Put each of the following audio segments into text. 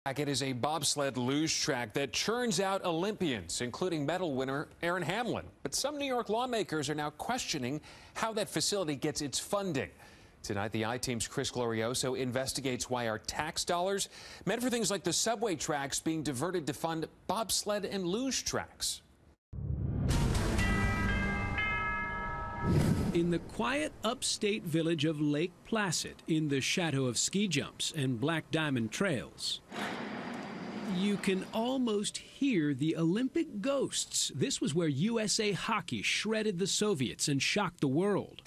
It is a bobsled luge track that churns out Olympians, including medal winner Aaron Hamlin. But some New York lawmakers are now questioning how that facility gets its funding. Tonight, the I-Team's Chris Glorioso investigates why our tax dollars meant for things like the subway tracks being diverted to fund bobsled and luge tracks. In the quiet upstate village of Lake Placid, in the shadow of ski jumps and black diamond trails, you can almost hear the Olympic ghosts. This was where USA Hockey shredded the Soviets and shocked the world.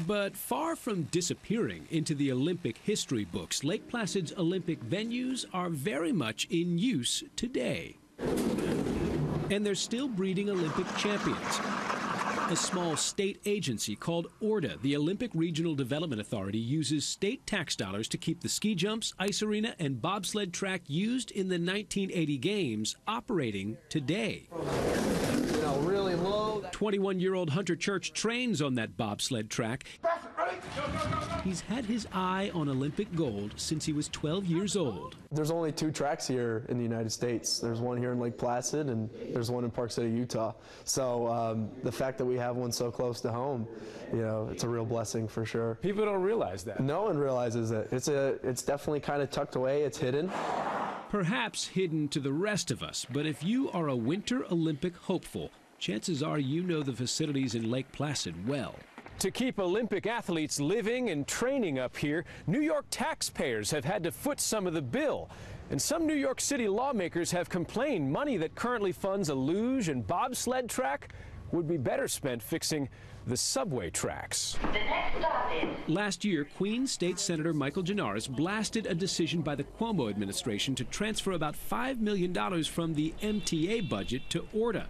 But far from disappearing into the Olympic history books, Lake Placid's Olympic venues are very much in use today. And they're still breeding Olympic champions. A small state agency called ORDA, the Olympic Regional Development Authority, uses state tax dollars to keep the ski jumps, ice arena, and bobsled track used in the 1980 games operating today. Really low. 21-year-old Hunter Church trains on that bobsled track. He's had his eye on Olympic gold since he was 12 years old. There's only 2 tracks here in the United States. There's one here in Lake Placid and there's one in Park City, Utah. So the fact that we have one so close to home, it's a real blessing for sure. People don't realize that. No one realizes it. It's definitely kind of tucked away. It's hidden. Perhaps hidden to the rest of us, but if you are a Winter Olympic hopeful, chances are you know the facilities in Lake Placid well. To keep Olympic athletes living and training up here, New York taxpayers have had to foot some of the bill. And some New York City lawmakers have complained money that currently funds a luge and bobsled track would be better spent fixing the subway tracks. The next stop is... Last year, Queens State Senator Michael Gianaris blasted a decision by the Cuomo administration to transfer about $5 million from the MTA budget to ORDA.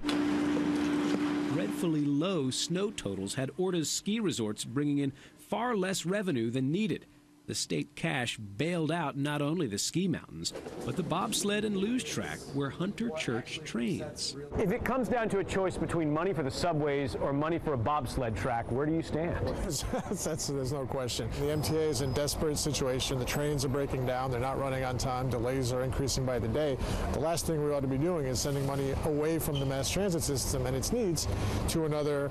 Dreadfully low snow totals had ORDA's ski resorts bringing in far less revenue than needed. The state cash bailed out not only the ski mountains, but the bobsled and luge track where Hunter Church trains. If it comes down to a choice between money for the subways or money for a bobsled track, where do you stand? There's no question. The MTA is in a desperate situation. The trains are breaking down. They're not running on time. Delays are increasing by the day. The last thing we ought to be doing is sending money away from the mass transit system and its needs to another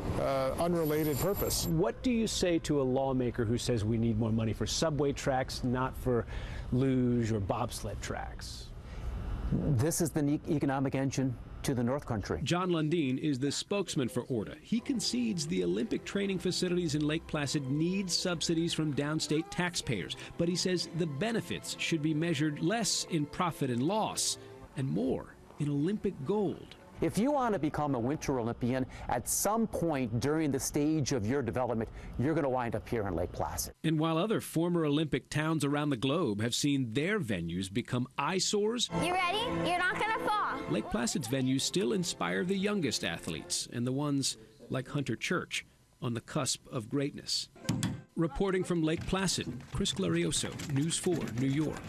unrelated purpose. What do you say to a lawmaker who says we need more money for subway tracks, not for luge or bobsled tracks? This is the economic engine to the North Country. John Lundeen is the spokesman for ORDA. He concedes the Olympic training facilities in Lake Placid need subsidies from downstate taxpayers, but he says the benefits should be measured less in profit and loss and more in Olympic gold. If you want to become a Winter Olympian, at some point during the stage of your development, you're going to wind up here in Lake Placid. And while other former Olympic towns around the globe have seen their venues become eyesores, you ready? You're not going to fall. Lake Placid's venues still inspire the youngest athletes and the ones like Hunter Church on the cusp of greatness. Reporting from Lake Placid, Chris Glorioso, News 4, New York.